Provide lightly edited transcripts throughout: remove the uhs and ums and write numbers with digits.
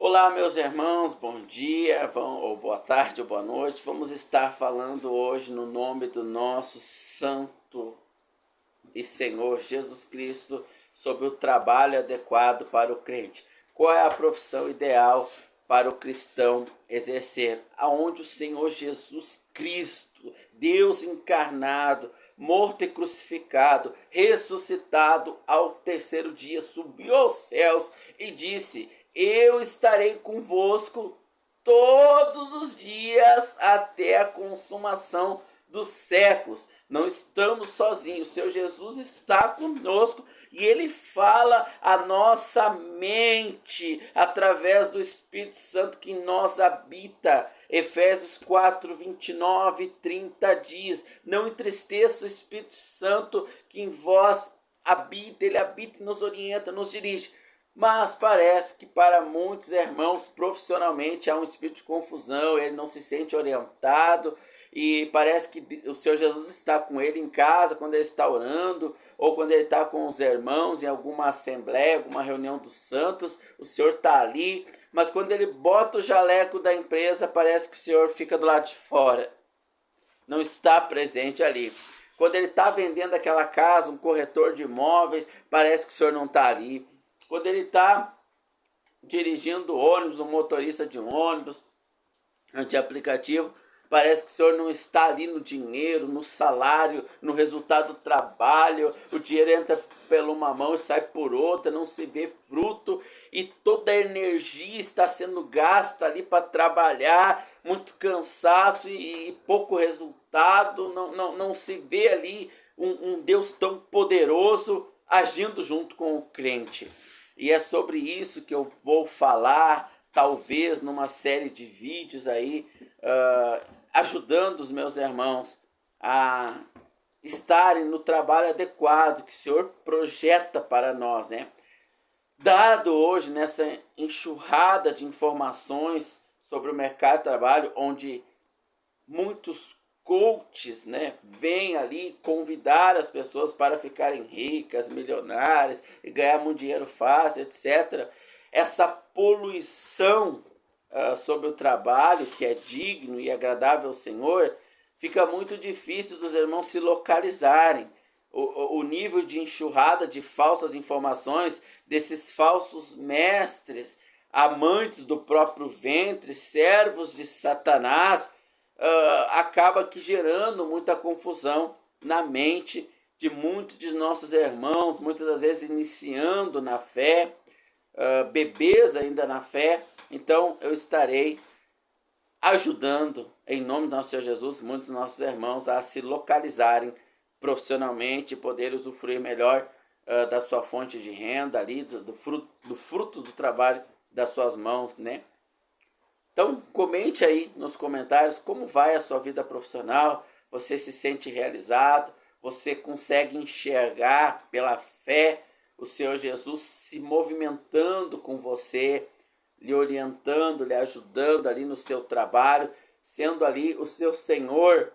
Olá, meus irmãos, bom dia, ou boa tarde, ou boa noite. Vamos estar falando hoje no nome do nosso Santo e Senhor Jesus Cristo sobre o trabalho adequado para o crente. Qual é a profissão ideal para o cristão exercer? Aonde o Senhor Jesus Cristo, Deus encarnado, morto e crucificado, ressuscitado ao terceiro dia, subiu aos céus e disse: eu estarei convosco todos os dias até a consumação dos séculos. Não estamos sozinhos, o Senhor Jesus está conosco e Ele fala a nossa mente através do Espírito Santo que em nós habita. Efésios 4, 29 e 30 diz: não entristeça o Espírito Santo que em vós habita, Ele habita e nos orienta, nos dirige. Mas parece que para muitos irmãos profissionalmente há um espírito de confusão, ele não se sente orientado e parece que o Senhor Jesus está com ele em casa quando ele está orando ou quando ele está com os irmãos em alguma assembleia, alguma reunião dos santos, o Senhor está ali, mas quando ele bota o jaleco da empresa parece que o Senhor fica do lado de fora, não está presente ali. Quando ele está vendendo aquela casa, um corretor de imóveis, parece que o Senhor não está ali. Quando ele está dirigindo ônibus, um motorista de ônibus, de aplicativo, parece que o senhor não está ali no dinheiro, no salário, no resultado do trabalho. O dinheiro entra por uma mão e sai por outra, não se vê fruto e toda a energia está sendo gasta ali para trabalhar, muito cansaço e pouco resultado. Não se vê ali um Deus tão poderoso agindo junto com o crente. E é sobre isso que eu vou falar, talvez numa série de vídeos aí, ajudando os meus irmãos a estarem no trabalho adequado que o Senhor projeta para nós, né? Dado hoje nessa enxurrada de informações sobre o mercado de trabalho, onde muitos coaches, né, vêm ali convidar as pessoas para ficarem ricas, milionárias e ganhar muito dinheiro fácil, etc. Essa poluição sobre o trabalho, que é digno e agradável ao Senhor, fica muito difícil dos irmãos se localizarem. O nível de enxurrada de falsas informações, desses falsos mestres, amantes do próprio ventre, servos de Satanás, acaba que gerando muita confusão na mente de muitos de nossos irmãos, muitas das vezes iniciando na fé, bebês ainda na fé. Então eu estarei ajudando, em nome do nosso Senhor Jesus, muitos dos nossos irmãos a se localizarem profissionalmente e poder usufruir melhor da sua fonte de renda ali, do fruto do trabalho das suas mãos, né? Então, comente aí nos comentários como vai a sua vida profissional, você se sente realizado, você consegue enxergar pela fé o Senhor Jesus se movimentando com você, lhe orientando, lhe ajudando ali no seu trabalho, sendo ali o seu Senhor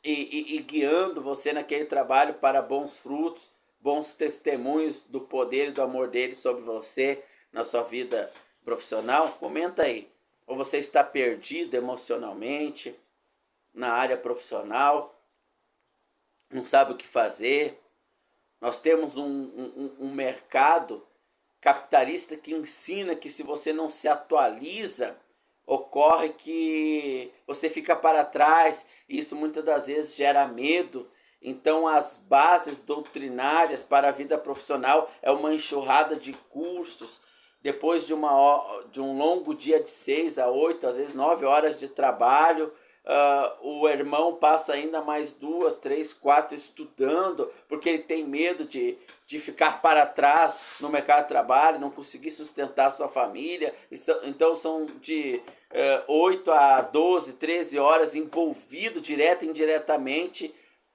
e guiando você naquele trabalho para bons frutos, bons testemunhos do poder e do amor dele sobre você na sua vida profissional. Comenta aí. Ou você está perdido emocionalmente na área profissional, não sabe o que fazer. Nós temos um mercado capitalista que ensina que se você não se atualiza, ocorre que você fica para trás, e isso muitas das vezes gera medo. Então as bases doutrinárias para a vida profissional é uma enxurrada de cursos. Depois de um longo dia de 6 a 8, às vezes 9 horas de trabalho, o irmão passa ainda mais 2, 3, 4 estudando, porque ele tem medo de ficar para trás no mercado de trabalho, não conseguir sustentar sua família. Então são de 8 a 12, 13 horas envolvido direta e indiretamente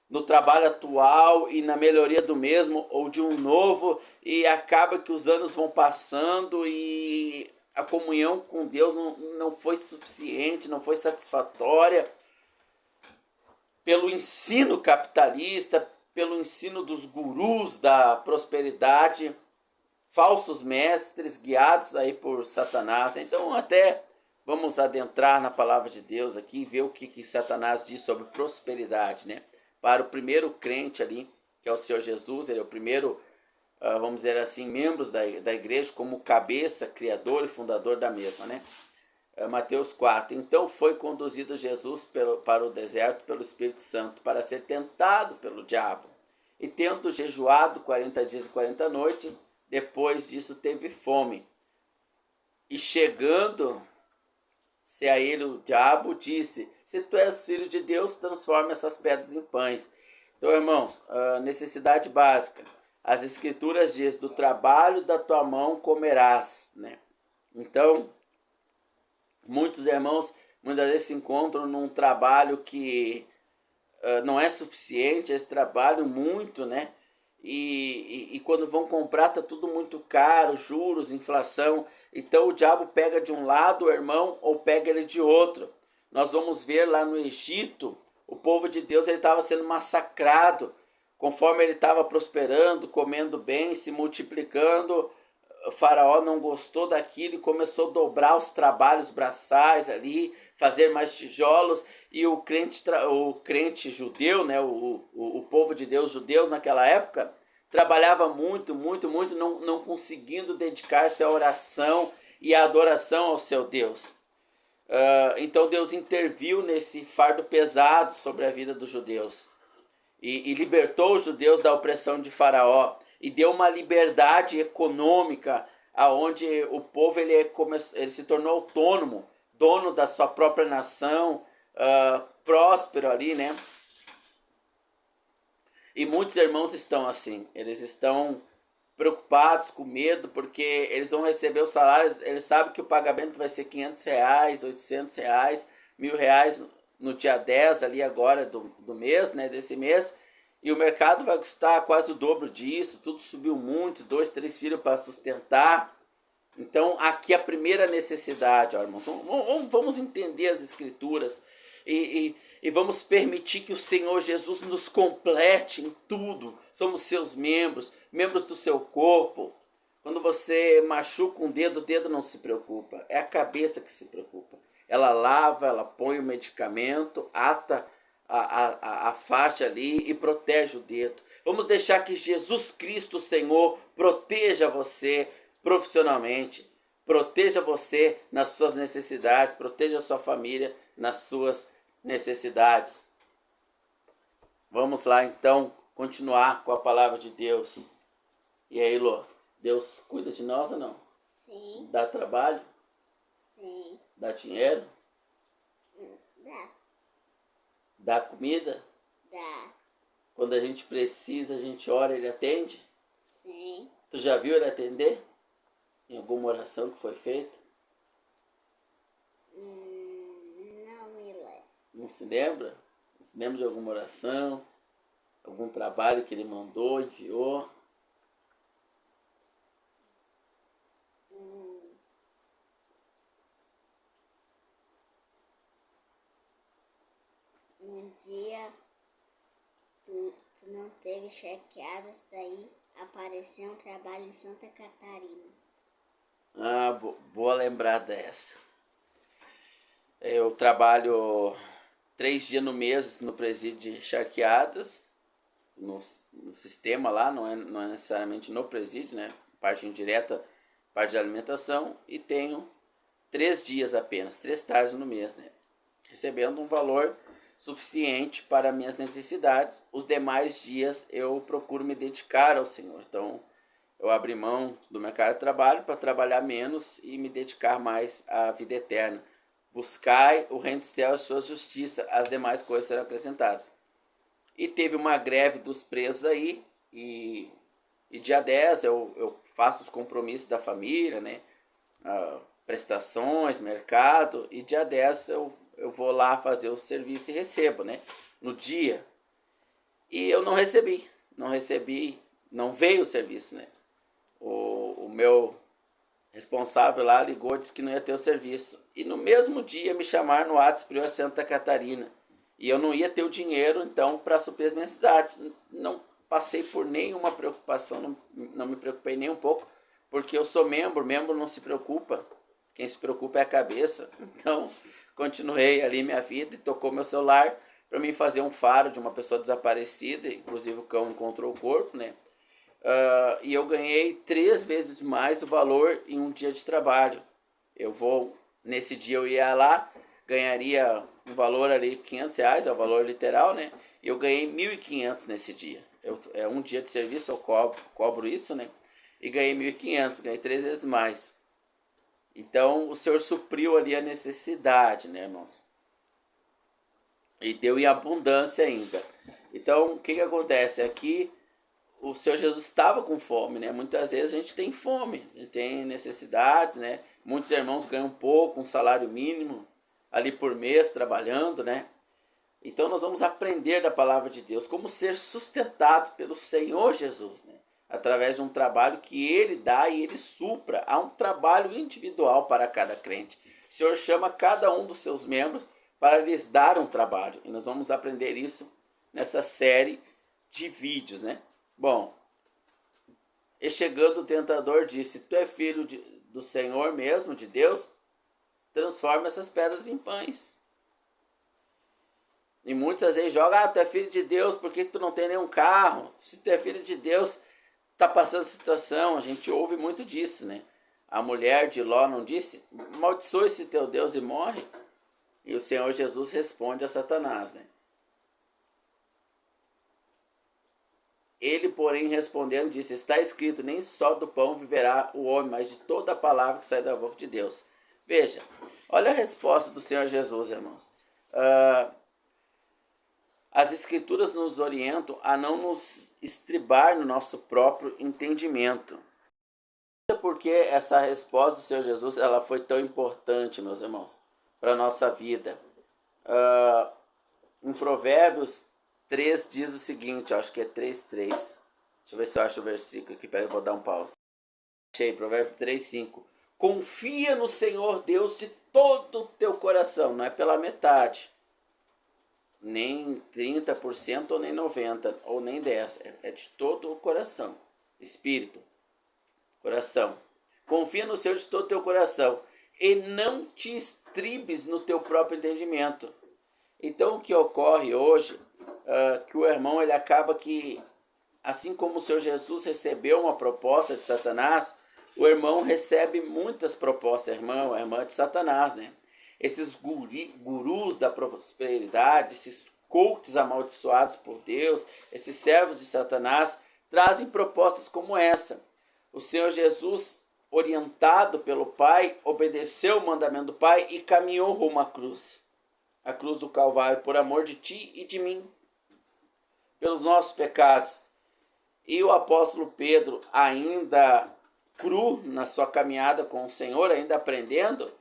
no trabalho atual e na melhoria do mesmo ou de um novo, e acaba que os anos vão passando e a comunhão com Deus não foi suficiente, não foi satisfatória. Pelo ensino capitalista, pelo ensino dos gurus da prosperidade, falsos mestres guiados aí por Satanás, né? Então até vamos adentrar na palavra de Deus aqui e ver o que Satanás diz sobre prosperidade, né? Para o primeiro crente ali, que é o Senhor Jesus, ele é o primeiro, vamos dizer assim, membros da igreja como cabeça, criador e fundador da mesma, né? Mateus 4. Então foi conduzido Jesus para o deserto pelo Espírito Santo para ser tentado pelo diabo. E tendo jejuado 40 dias e 40 noites, depois disso teve fome. E chegando-se a ele o diabo disse: se tu és filho de Deus, transforma essas pedras em pães. Então, irmãos, a necessidade básica. As escrituras dizem: do trabalho da tua mão comerás, né? Então, muitos irmãos muitas vezes se encontram num trabalho que não é suficiente, esse trabalho muito, né? E quando vão comprar tá tudo muito caro, juros, inflação. Então o diabo pega de um lado o irmão ou pega ele de outro. Nós vamos ver lá no Egito, o povo de Deus ele estava sendo massacrado. Conforme ele estava prosperando, comendo bem, se multiplicando, o faraó não gostou daquilo e começou a dobrar os trabalhos braçais ali, fazer mais tijolos, e o crente judeu, né, o povo de Deus, judeus naquela época, trabalhava muito, não conseguindo dedicar-se à oração e à adoração ao seu Deus. Então Deus interviu nesse fardo pesado sobre a vida dos judeus e libertou os judeus da opressão de Faraó e deu uma liberdade econômica aonde o povo ele se tornou autônomo, dono da sua própria nação, próspero ali, né? E muitos irmãos estão assim, eles estão preocupados, com medo, porque eles vão receber os salários, eles sabem que o pagamento vai ser R$500, R$800, R$1.000 no dia 10 ali agora do mês, né, desse mês, e o mercado vai custar quase o dobro disso, tudo subiu muito, 2, 3 filhos para sustentar. Então aqui a primeira necessidade, ó, irmãos, vamos entender as escrituras e vamos permitir que o Senhor Jesus nos complete em tudo. Somos seus membros do seu corpo. Quando você machuca um dedo, o dedo não se preocupa, é a cabeça que se preocupa. Ela lava, ela põe o medicamento, ata a faixa ali e protege o dedo. Vamos deixar que Jesus Cristo, Senhor, proteja você profissionalmente, proteja você nas suas necessidades, proteja a sua família nas suas necessidades. Vamos lá então continuar com a palavra de Deus. E aí, Lô, Deus cuida de nós ou não? Sim. Dá trabalho? Sim. Dá dinheiro? Dá. Dá comida? Dá. Quando a gente precisa, a gente ora, ele atende? Sim. Tu já viu ele atender? Em alguma oração que foi feita? Não me lembro. Não se lembra? Não se lembra de alguma oração? Algum trabalho que ele mandou, enviou? Um dia tu não teve chequeadas, daí apareceu um trabalho em Santa Catarina. Ah, boa lembrada dessa. Eu trabalho 3 dias no mês no presídio de Charqueadas, no sistema lá, não é necessariamente no presídio, né? Parte indireta, parte de alimentação, e tenho 3 dias apenas, 3 tardes no mês, né? Recebendo um valor suficiente para minhas necessidades. Os demais dias eu procuro me dedicar ao Senhor. Então, eu abri mão do mercado de trabalho para trabalhar menos e me dedicar mais à vida eterna. Buscai o reino dos céus e sua justiça, as demais coisas serão acrescentadas. E teve uma greve dos presos aí, e dia 10 eu faço os compromissos da família, né? Prestações, mercado, e dia 10 eu vou lá fazer o serviço e recebo, né? No dia. E eu não recebi, não veio o serviço, né? O meu responsável lá ligou, disse que não ia ter o serviço. E no mesmo dia me chamaram no WhatsApp para ir a Santa Catarina. E eu não ia ter o dinheiro, então, para suprir as necessidades. Não passei por nenhuma preocupação, não me preocupei nem um pouco, porque eu sou membro não se preocupa. Quem se preocupa é a cabeça. Então, continuei ali minha vida e tocou meu celular para mim fazer um faro de uma pessoa desaparecida, inclusive o cão encontrou o corpo, né? E eu ganhei 3 vezes mais o valor em um dia de trabalho. Nesse dia eu ia lá, ganharia um valor ali, R$500, é o valor literal, né? E eu ganhei 1.500 nesse dia. É um dia de serviço, eu cobro isso, né? E ganhei 1.500, ganhei 3 vezes mais. Então o Senhor supriu ali a necessidade, né, irmãos? E deu em abundância ainda. Então o que acontece? Aqui o Senhor Jesus estava com fome, né? Muitas vezes a gente tem fome, tem necessidades, né? Muitos irmãos ganham pouco, um salário mínimo ali por mês trabalhando, né? Então nós vamos aprender da palavra de Deus como ser sustentado pelo Senhor Jesus, né? Através de um trabalho que Ele dá e Ele supra. Há um trabalho individual para cada crente. O Senhor chama cada um dos seus membros para lhes dar um trabalho. E nós vamos aprender isso nessa série de vídeos, né? Bom, e chegando o tentador disse, tu é filho do Senhor mesmo, de Deus? Transforma essas pedras em pães. E muitas vezes joga, tu é filho de Deus, por que tu não tem nenhum carro? Se tu é filho de Deus, tá passando essa situação. A gente ouve muito disso, né? A mulher de Ló não disse, amaldiçoe esse teu Deus e morre? E o Senhor Jesus responde a Satanás, né? Ele, porém, respondendo, disse, está escrito, nem só do pão viverá o homem, mas de toda a palavra que sai da boca de Deus. Veja, olha a resposta do Senhor Jesus, irmãos. As Escrituras nos orientam a não nos estribar no nosso próprio entendimento. Por que essa resposta do Senhor Jesus ela foi tão importante, meus irmãos, para a nossa vida? Em Provérbios 3 diz o seguinte, acho que é 3:3. Deixa eu ver se eu acho o versículo aqui, peraí, eu vou dar um pause. Achei, Provérbios 3:5. Confia no Senhor Deus de todo o teu coração, não é pela metade. Nem 30% ou nem 90% ou nem 10%. É de todo o coração. Espírito, coração. Confia no Senhor de todo o teu coração e não te estribes no teu próprio entendimento. Então o que ocorre hoje que o irmão ele acaba que, assim como o Senhor Jesus recebeu uma proposta de Satanás, o irmão recebe muitas propostas, irmã de Satanás, né? Esses gurus da prosperidade, esses coaches amaldiçoados por Deus, esses servos de Satanás, trazem propostas como essa. O Senhor Jesus, orientado pelo Pai, obedeceu o mandamento do Pai e caminhou rumo à cruz. A cruz do Calvário, por amor de ti e de mim, pelos nossos pecados. E o apóstolo Pedro, ainda cru na sua caminhada com o Senhor, ainda aprendendo,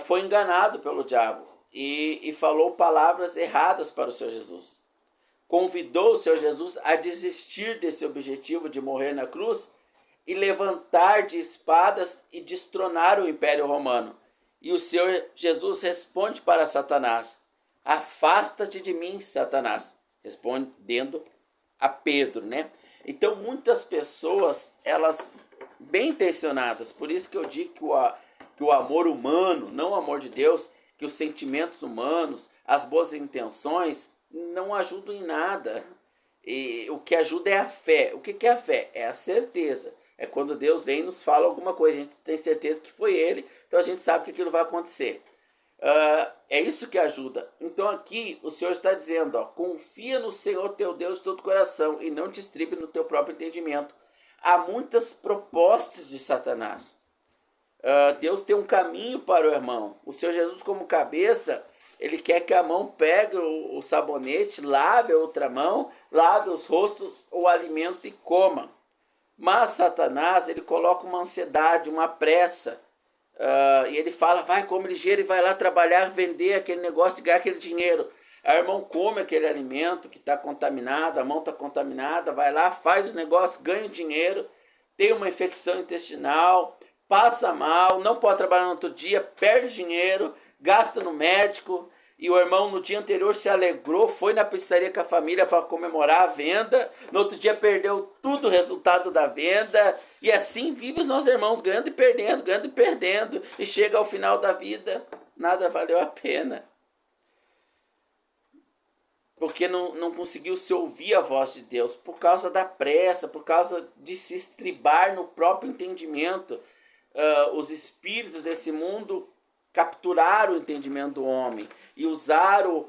foi enganado pelo diabo e falou palavras erradas para o Senhor Jesus. Convidou o Senhor Jesus a desistir desse objetivo de morrer na cruz e levantar de espadas e destronar o Império Romano. E o Senhor Jesus responde para Satanás, afasta-te de mim, Satanás, respondendo a Pedro, né? Então muitas pessoas, elas bem intencionadas, por isso que eu digo que o amor humano, não o amor de Deus, que os sentimentos humanos, as boas intenções, não ajudam em nada. E o que ajuda é a fé. O que é a fé? É a certeza. É quando Deus vem e nos fala alguma coisa, a gente tem certeza que foi Ele, então a gente sabe que aquilo vai acontecer. É isso que ajuda. Então aqui o Senhor está dizendo, confia no Senhor teu Deus de todo o coração e não te estribe no teu próprio entendimento. Há muitas propostas de Satanás. Deus tem um caminho para o irmão. O Senhor Jesus, como cabeça, ele quer que a mão pegue o sabonete, lave a outra mão, lave os rostos, o alimento e coma. Mas Satanás, ele coloca uma ansiedade, uma pressa. E ele fala, vai, come ligeiro e vai lá trabalhar, vender aquele negócio e ganhar aquele dinheiro. A irmão come aquele alimento que está contaminado, a mão está contaminada, vai lá, faz o negócio, ganha o dinheiro, tem uma infecção intestinal, passa mal, não pode trabalhar no outro dia, perde dinheiro, gasta no médico, e o irmão no dia anterior se alegrou, foi na pizzaria com a família para comemorar a venda, no outro dia perdeu tudo o resultado da venda, e assim vive os nossos irmãos, ganhando e perdendo, e chega ao final da vida, nada valeu a pena. Porque não conseguiu se ouvir a voz de Deus, por causa da pressa, por causa de se estribar no próprio entendimento. Os espíritos desse mundo capturaram o entendimento do homem e usaram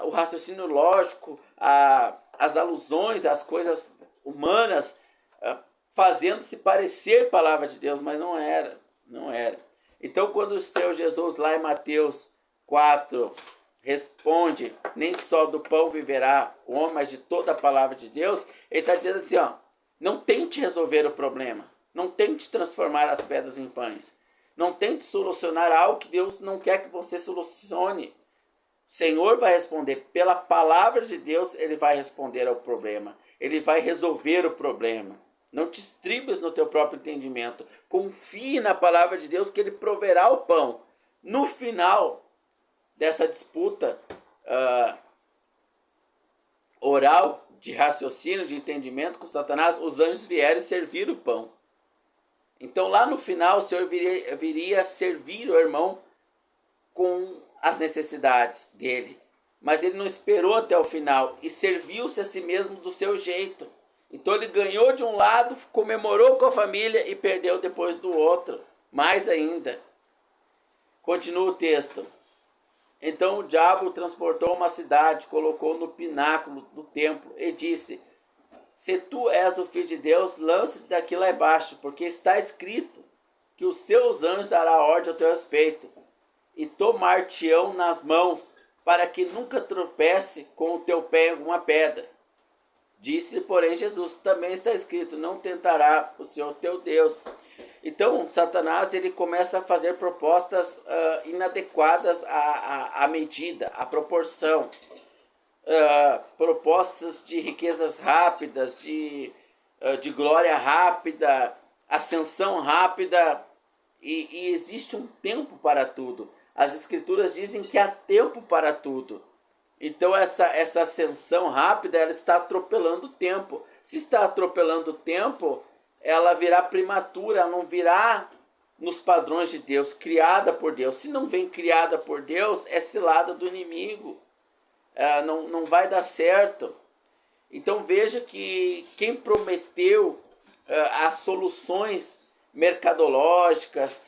o raciocínio lógico, as alusões às coisas humanas, fazendo-se parecer palavra de Deus, mas não era. Então, quando o Senhor Jesus, lá em Mateus 4, responde, nem só do pão viverá o homem, mas de toda a palavra de Deus, ele está dizendo assim, não tente resolver o problema, não tente transformar as pedras em pães, não tente solucionar algo que Deus não quer que você solucione. O Senhor vai responder, pela palavra de Deus, ele vai responder ao problema, ele vai resolver o problema. Não te estribes no teu próprio entendimento, confie na palavra de Deus que ele proverá o pão. No final dessa disputa oral, de raciocínio, de entendimento com Satanás, os anjos vieram servir o pão. Então lá no final o Senhor viria servir o irmão com as necessidades dele. Mas ele não esperou até o final e serviu-se a si mesmo do seu jeito. Então ele ganhou de um lado, comemorou com a família e perdeu depois do outro. Mais ainda. Continua o texto. Então o diabo transportou uma cidade, colocou no pináculo do templo e disse: se tu és o filho de Deus, lance-te daqui lá embaixo, porque está escrito que os seus anjos dará ordem ao teu respeito, e tomar-te-ão nas mãos, para que nunca tropece com o teu pé em alguma pedra. Disse-lhe, porém, Jesus, também está escrito, não tentará o Senhor teu Deus. Então, Satanás ele começa a fazer propostas inadequadas à medida, à proporção. Propostas de riquezas rápidas, de glória rápida, ascensão rápida, e existe um tempo para tudo. As escrituras dizem que há tempo para tudo. Então essa ascensão rápida, ela está atropelando o tempo. Se está atropelando o tempo, ela virá prematura, ela não virá nos padrões de Deus, criada por Deus. Se não vem criada por Deus, é cilada do inimigo. Não vai dar certo. Então veja que quem prometeu as soluções mercadológicas,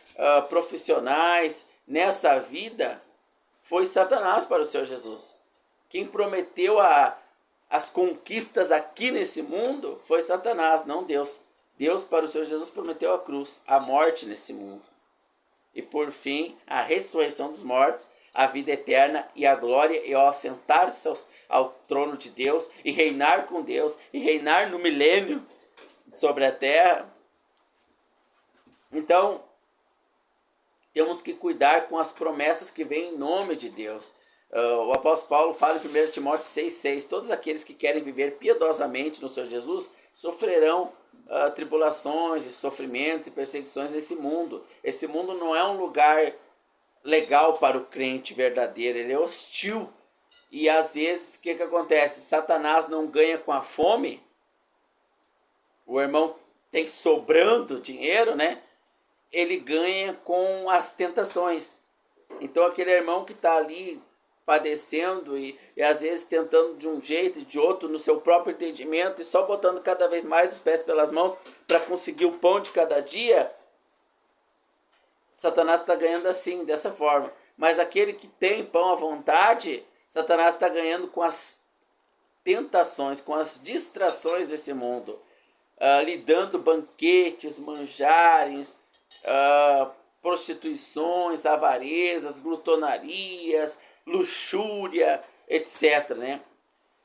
profissionais nessa vida foi Satanás para o Senhor Jesus. Quem prometeu as conquistas aqui nesse mundo foi Satanás, não Deus. Deus para o Senhor Jesus prometeu a cruz, a morte nesse mundo. E por fim, a ressurreição dos mortos, a vida eterna e a glória, e ao assentar-se ao trono de Deus, e reinar com Deus, e reinar no milênio sobre a terra. Então, temos que cuidar com as promessas que vêm em nome de Deus. O apóstolo Paulo fala em 1 Timóteo 6,6, todos aqueles que querem viver piedosamente no Senhor Jesus sofrerão tribulações e sofrimentos e perseguições nesse mundo. Esse mundo não é um lugar legal para o crente verdadeiro, ele é hostil. E às vezes o que acontece? Satanás não ganha com a fome, o irmão tem sobrando dinheiro, né? Ele ganha com as tentações. Então aquele irmão que está ali padecendo e às vezes tentando de um jeito e de outro no seu próprio entendimento e só botando cada vez mais os pés pelas mãos para conseguir o pão de cada dia, Satanás está ganhando assim, dessa forma. Mas aquele que tem pão à vontade, Satanás está ganhando com as tentações, com as distrações desse mundo, lhe dando banquetes, manjares, prostituições, avarezas, glutonarias, luxúria, etc, né?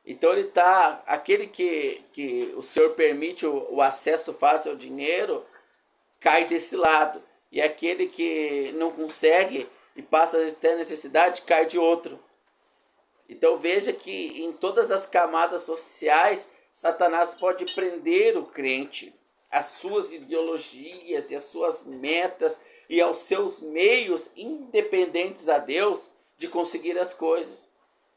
Então ele tá, aquele que o Senhor permite o acesso fácil ao dinheiro, cai desse lado. E aquele que não consegue e passa a ter necessidade, cai de outro. Então veja que em todas as camadas sociais, Satanás pode prender o crente às suas ideologias e às suas metas e aos seus meios independentes a Deus, de conseguir as coisas.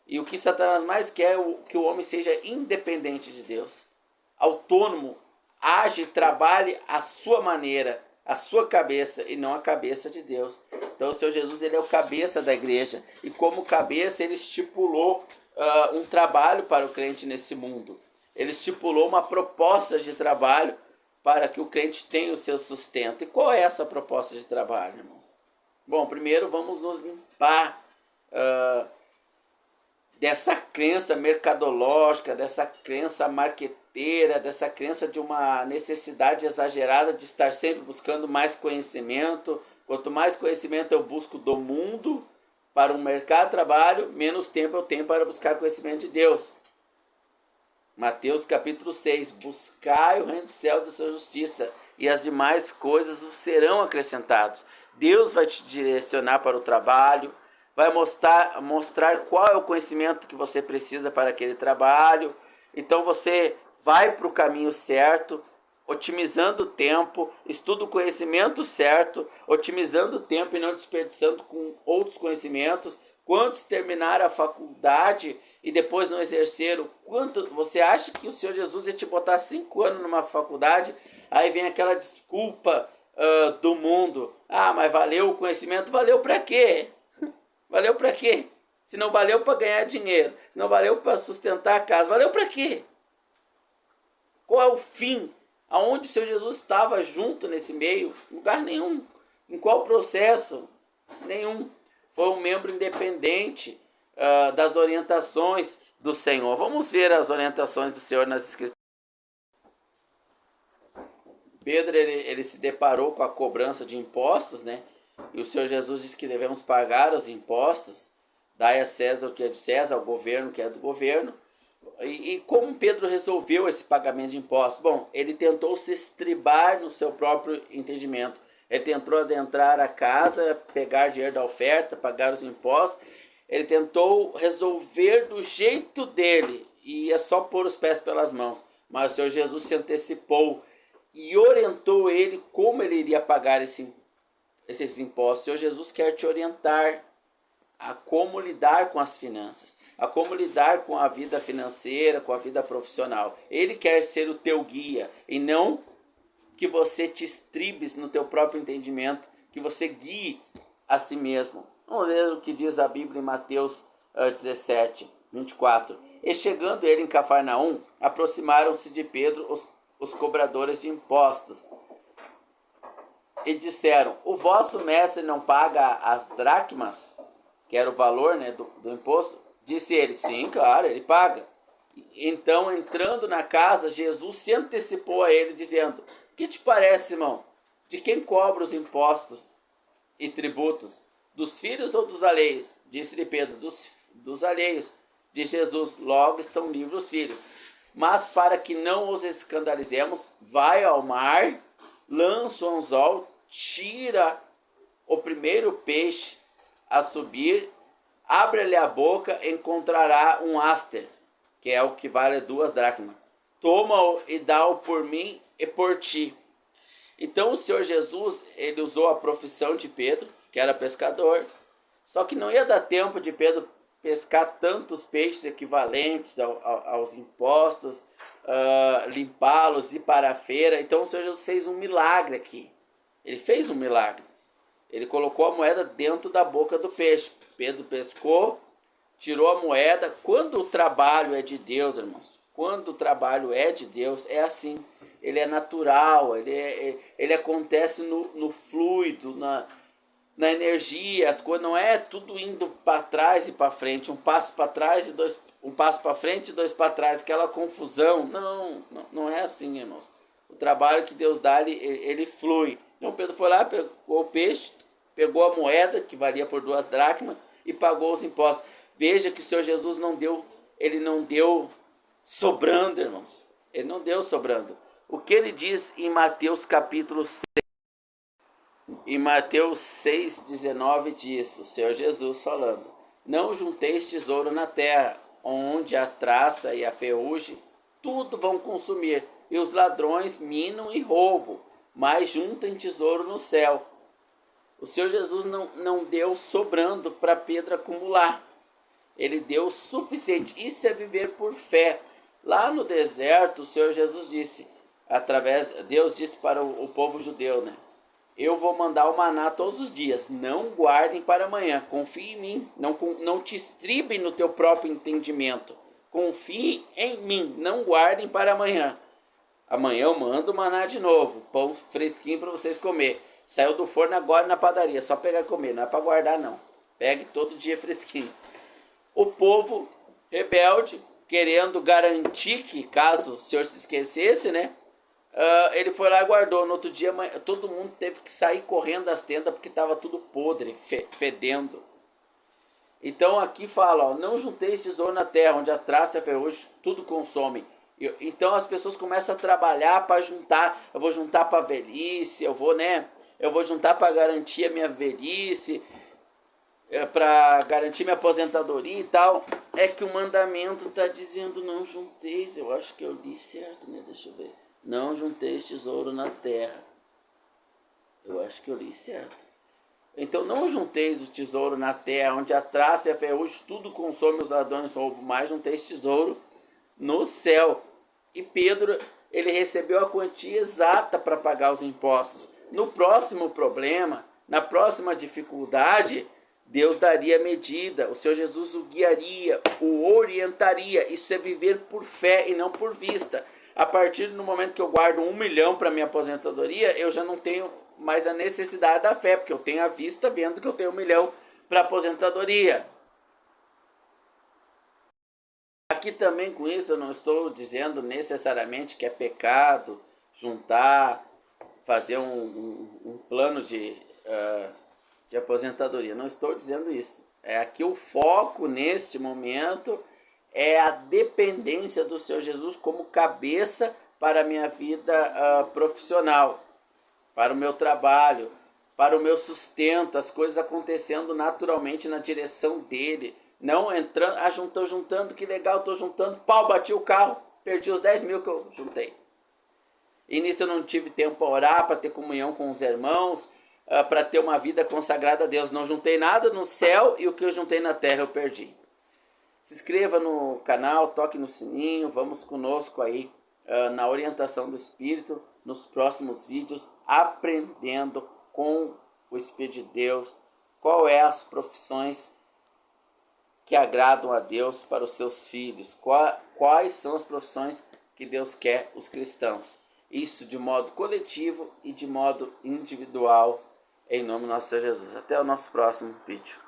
E o que Satanás mais quer é que o homem seja independente de Deus, autônomo, age, trabalhe à sua maneira, a sua cabeça e não a cabeça de Deus. Então o Senhor Jesus, ele é o cabeça da igreja, e como cabeça ele estipulou um trabalho para o crente nesse mundo. Ele estipulou uma proposta de trabalho para que o crente tenha o seu sustento. E qual é essa proposta de trabalho, irmãos? Bom, primeiro vamos nos limpar dessa crença mercadológica, dessa crença marqueteira, dessa crença de uma necessidade exagerada de estar sempre buscando mais conhecimento. Quanto mais conhecimento eu busco do mundo para um mercado de trabalho, menos tempo eu tenho para buscar conhecimento de Deus. Mateus capítulo 6, buscai o reino dos céus e a sua justiça, e as demais coisas serão acrescentadas. Deus vai te direcionar para o trabalho, vai mostrar qual é o conhecimento que você precisa para aquele trabalho. Então você vai para o caminho certo, otimizando o tempo, estuda o conhecimento certo, otimizando o tempo e não desperdiçando com outros conhecimentos. Quantos terminaram a faculdade e depois não exerceram? Quanto você acha que o Senhor Jesus ia te botar 5 anos numa faculdade? Aí vem aquela desculpa do mundo. Ah, mas valeu o conhecimento? Valeu para quê? Valeu para quê? Se não valeu para ganhar dinheiro, se não valeu para sustentar a casa, valeu para quê? Qual é o fim? Aonde o Senhor Jesus estava junto nesse meio? Lugar nenhum. Em qual processo? Nenhum. Foi um membro independente das orientações do Senhor. Vamos ver as orientações do Senhor nas Escrituras. Pedro ele se deparou com a cobrança de impostos, né? E o Senhor Jesus disse que devemos pagar os impostos, dai a César o que é de César, ao governo o que é do governo. E como Pedro resolveu esse pagamento de impostos? Bom, ele tentou se estribar no seu próprio entendimento. Ele tentou adentrar a casa, pegar dinheiro da oferta, pagar os impostos. Ele tentou resolver do jeito dele, e é só pôr os pés pelas mãos. Mas o Senhor Jesus se antecipou e orientou ele como ele iria pagar esses impostos. O Senhor Jesus quer te orientar a como lidar com as finanças, a como lidar com a vida financeira, com a vida profissional. Ele quer ser o teu guia, e não que você te estribes no teu próprio entendimento, que você guie a si mesmo. Vamos ver o que diz a Bíblia em Mateus 17, 24. E chegando ele em Cafarnaum, aproximaram-se de Pedro os cobradores de impostos e disseram: o vosso mestre não paga as dracmas, que era o valor, né, do imposto? Disse ele: sim, claro, ele paga. Então, entrando na casa, Jesus se antecipou a ele, dizendo: que te parece, Simão? De quem cobra os impostos e tributos? Dos filhos ou dos alheios? Disse-lhe Pedro: dos alheios. De Jesus: logo estão livres os filhos. Mas para que não os escandalizemos, vai ao mar, lança o anzol, tira o primeiro peixe a subir, abre-lhe a boca, encontrará um áster, que é o que vale 2 dracmas. Toma-o e dá-o por mim e por ti. Então o Senhor Jesus, ele usou a profissão de Pedro, que era pescador, só que não ia dar tempo de Pedro pescar tantos peixes equivalentes aos impostos, limpá-los, ir para a feira. Então o Senhor Jesus fez um milagre aqui. Ele fez um milagre. Ele colocou a moeda dentro da boca do peixe. Pedro pescou, tirou a moeda. Quando o trabalho é de Deus, irmãos, quando o trabalho é de Deus, é assim. Ele é natural, ele acontece no fluido, na energia. As coisas não é tudo indo para trás e para frente, um passo para trás e um passo para frente e 2 para trás, aquela confusão. Não é assim, irmãos. O trabalho que Deus dá, ele flui. Então Pedro foi lá, pegou o peixe, pegou a moeda, que valia por 2 dracmas, e pagou os impostos. Veja que o Senhor Jesus ele não deu sobrando, irmãos. Ele não deu sobrando. O que ele diz em Mateus capítulo 6? Em Mateus 6,19 diz, o Senhor Jesus falando: não junteis tesouro na terra, onde a traça e a ferrugem tudo vão consumir, e os ladrões minam e roubam, mas juntem tesouro no céu. O Senhor Jesus não deu sobrando para Pedro acumular. Ele deu o suficiente. Isso é viver por fé. Lá no deserto, o Senhor Jesus disse, Deus disse para o povo judeu, né? Eu vou mandar o maná todos os dias. Não guardem para amanhã. Confie em mim. Não te estribem no teu próprio entendimento. Confie em mim. Não guardem para amanhã. Amanhã eu mando o maná de novo. Pão fresquinho para vocês comer. Saiu do forno agora na padaria. Só pegar e comer. Não é para guardar, não. Pegue todo dia fresquinho. O povo rebelde, querendo garantir que, caso o Senhor se esquecesse, né? Ele foi lá e guardou. No outro dia, todo mundo teve que sair correndo das tendas porque estava tudo podre, fedendo. Então aqui fala, ó, não junteis tesouro na terra, onde a traça e a ferrugem tudo consome. Então as pessoas começam a trabalhar para juntar. Eu vou juntar para a velhice, eu vou juntar para garantir a minha velhice, para garantir minha aposentadoria e tal. É que o mandamento está dizendo não junteis. Eu acho que eu li certo, né? Deixa eu ver. Não junteis tesouro na terra. Eu acho que eu li certo. Então não junteis o tesouro na terra, onde a traça e a ferrugem tudo consome, os ladrões roubam, mas junteis tesouro no céu. E Pedro, ele recebeu a quantia exata para pagar os impostos. No próximo problema, na próxima dificuldade, Deus daria medida, o Senhor Jesus o guiaria, o orientaria. Isso é viver por fé e não por vista. A partir do momento que eu guardo 1 milhão para minha aposentadoria, eu já não tenho mais a necessidade da fé, porque eu tenho a vista vendo que eu tenho 1 milhão para aposentadoria. Aqui também com isso eu não estou dizendo necessariamente que é pecado juntar, fazer um plano de aposentadoria. Não estou dizendo isso. Aqui o foco neste momento é a dependência do Senhor Jesus como cabeça para a minha vida profissional, para o meu trabalho, para o meu sustento, as coisas acontecendo naturalmente na direção dele. Não entrando, estou juntando, que legal, estou juntando, pau, bati o carro, perdi os 10 mil que eu juntei. E nisso eu não tive tempo para orar, para ter comunhão com os irmãos, para ter uma vida consagrada a Deus. Não juntei nada no céu e o que eu juntei na terra eu perdi. Se inscreva no canal, toque no sininho, vamos conosco aí na orientação do Espírito, nos próximos vídeos, aprendendo com o Espírito de Deus qual é as profissões que agradam a Deus para os seus filhos, quais são as profissões que Deus quer os cristãos. Isso de modo coletivo e de modo individual, em nome do nosso Senhor Jesus. Até o nosso próximo vídeo.